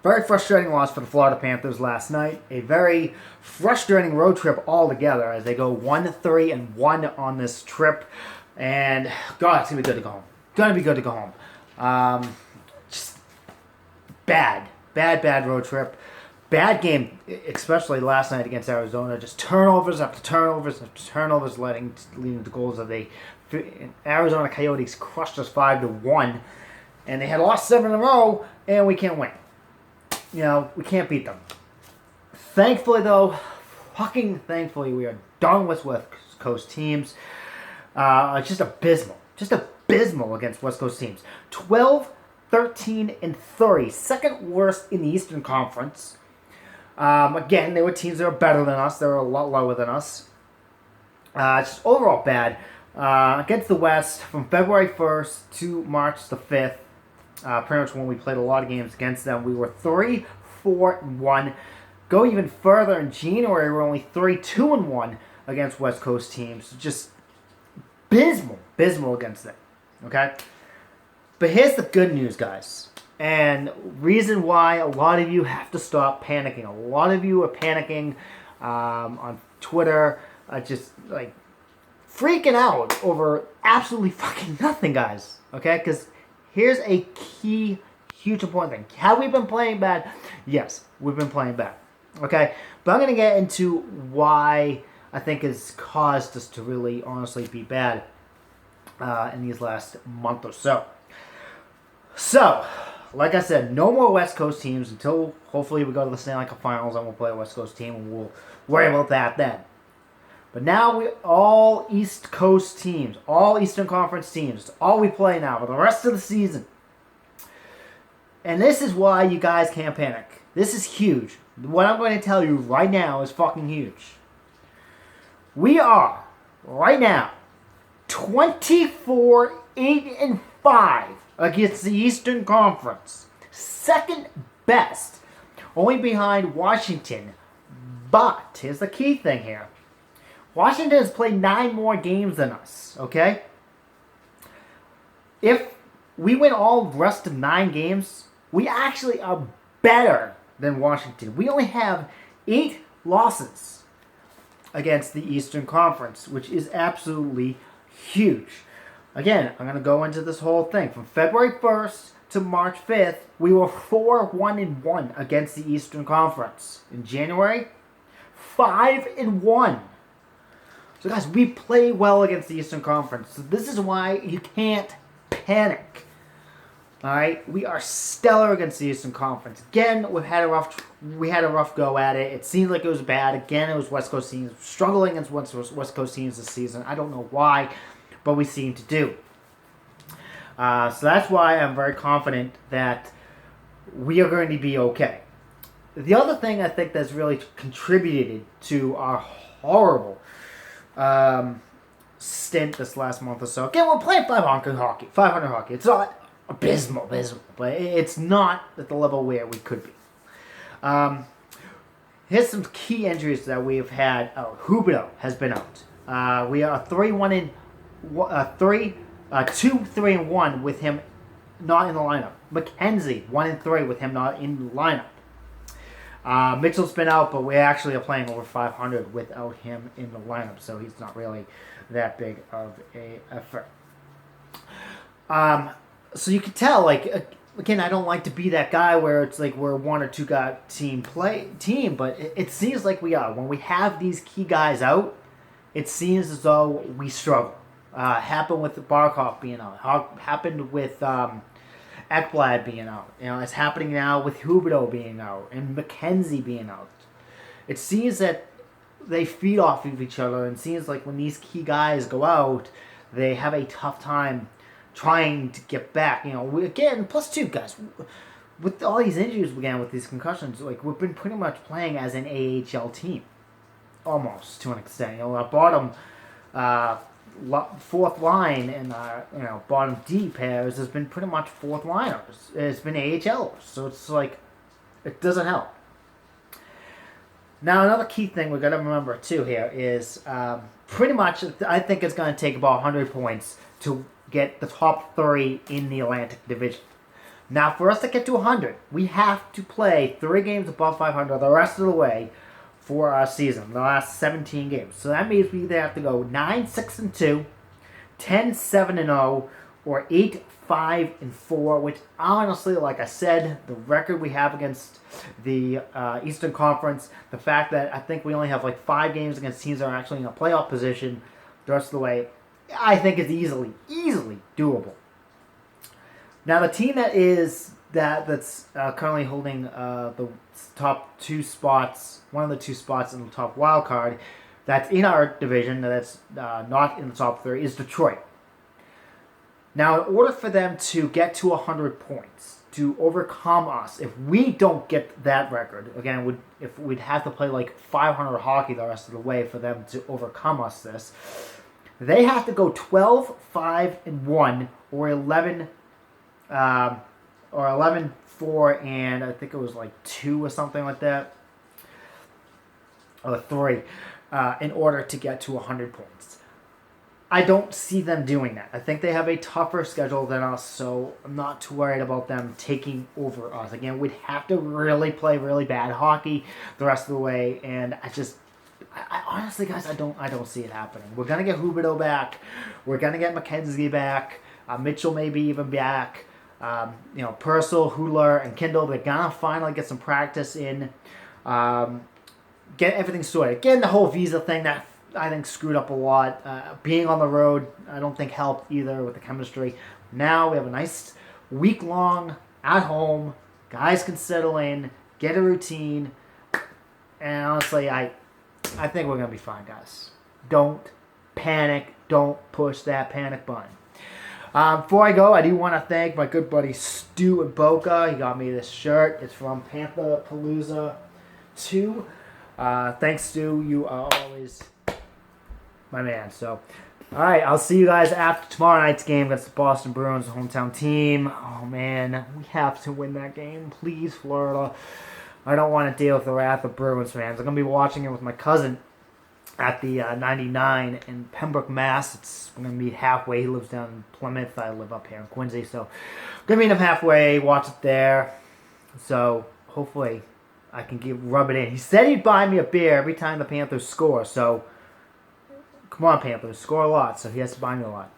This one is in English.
Very frustrating loss for the Florida Panthers last night. A very frustrating road trip altogether as they go 1-3-1 on this trip. And God, it's gonna be good to go home. Gonna be good to go home. Just bad road trip. Bad game, especially last night against Arizona. Just turnovers after turnovers after turnovers, leading to goals of the Arizona Coyotes crushed us 5-1, and they had lost 7 in a row, and we can't win. We can't beat them. Thankfully, though, fucking thankfully, we are done with West Coast teams. It's just abysmal. Just abysmal against West Coast teams. 12, 13, and 30. Second worst in the Eastern Conference. Again, they were teams that were better than us. They were a lot lower than us. Just overall bad. Against the West, from February 1st to March the 5th, pretty much when we played a lot of games against them, we were 3-4-1. Go even further in January, we're only 3-2-1 against West Coast teams. Just abysmal against them. Okay? But here's the good news, guys. And reason why a lot of you have to stop panicking. A lot of you are panicking on Twitter, just like freaking out over absolutely fucking nothing, guys. Okay? Because here's a key, huge important thing. Have we been playing bad? Yes, we've been playing bad. Okay? But I'm going to get into why I think has caused us to really honestly be bad in these last month or so. So, like I said, no more West Coast teams until hopefully we go to the Stanley Cup Finals and we'll play a West Coast team and we'll worry about that then. But now we all East Coast teams, all Eastern Conference teams. It's all we play now for the rest of the season. And this is why you guys can't panic. This is huge. What I'm going to tell you right now is fucking huge. We are, right now, 24-8-5 against the Eastern Conference. Second best. Only behind Washington. But, here's the key thing here. Washington has played 9 more games than us, okay? If we win all the rest of 9 games, we actually are better than Washington. We only have 8 losses against the Eastern Conference, which is absolutely huge. Again, I'm going to go into this whole thing. From February 1st to March 5th, we were 4-1-1 against the Eastern Conference. In January, 5-1. So guys, we play well against the Eastern Conference. So this is why you can't panic. Alright? We are stellar against the Eastern Conference. Again, we had a rough go at it. It seemed like it was bad. Again, it was West Coast teams. Struggling against West Coast teams this season. I don't know why, but we seem to do. So that's why I'm very confident that we are going to be okay. The other thing I think that's really contributed to our horrible stint this last month or so. Again, we're playing 500 hockey. It's not abysmal, but it's not at the level where we could be. Here's some key injuries that we've had. Huberdeau has been out. We are 2-3-1 with him not in the lineup. McKenzie 1-3 with him not in the lineup. Mitchell's been out, but we actually are playing over 500 without him in the lineup, so he's not really that big of a effort. So you can tell, like, again, I don't like to be that guy where it's like we're 1 or 2 guy team, but it seems like we are. When we have these key guys out, it seems as though we struggle. Happened with Barkov being out. Happened with Ekblad being out. It's happening now with Huberdeau being out and McKenzie being out. It seems that they feed off of each other, and it seems like when these key guys go out, they have a tough time trying to get back. Again, plus 2 guys. With all these injuries, again, with these concussions, like we've been pretty much playing as an AHL team, almost to an extent. Our bottom 4th line and bottom D pairs has been pretty much 4th liners. It's been AHLers, so it's like it doesn't help. Now another key thing we got to remember too here is pretty much I think it's going to take about 100 points to get the top 3 in the Atlantic Division. Now, for us to get to 100, we have to play 3 games above 500 the rest of the way for our season, the last 17 games. So that means we either have to go 9-6-2, 10-7-0, or 8-5-4, which honestly, like I said, the record we have against the Eastern Conference, the fact that I think we only have like 5 games against teams that are actually in a playoff position the rest of the way, I think is easily doable. Now, the team that's currently holding the top 2 spots, one of the 2 spots in the top wild card, that's in our division, that's not in the top 3, is Detroit. Now, in order for them to get to 100 points, to overcome us, if we don't get that record, again, if we'd have to play like 500 hockey the rest of the way for them to overcome us they have to go 12-5-1 or 11-4 and I think it was like 2 or something like that, or 3, in order to get to 100 points. I don't see them doing that. I think they have a tougher schedule than us, so I'm not too worried about them taking over us. Again, we'd have to really play really bad hockey the rest of the way, and I honestly, guys, I don't see it happening. We're gonna get Huberdeau back. We're gonna get McKenzie back. Mitchell maybe even back. Purcell, Hudler, and Kindle, they're gonna finally get some practice in. Get everything sorted. Again, the whole visa thing that I think screwed up a lot. Being on the road, I don't think helped either with the chemistry. Now we have a nice week long at home. Guys can settle in, get a routine, and honestly, I think we're gonna be fine, guys. Don't panic. Don't push that panic button. Before I go, I do want to thank my good buddy Stu in Boca. He got me this shirt. It's from Panther Palooza 2. Thanks, Stu. You are always my man. So, all right, I'll see you guys after tomorrow night's game against the Boston Bruins, the hometown team. Oh, man, we have to win that game. Please, Florida. I don't want to deal with the wrath of Bruins fans. I'm going to be watching it with my cousin at the 99 in Pembroke, Mass. We're going to meet halfway. He lives down in Plymouth. I live up here in Quincy. So, going to meet him halfway, watch it there. So, hopefully, I can rub it in. He said he'd buy me a beer every time the Panthers score. So, come on, Panthers. Score a lot. So, he has to buy me a lot.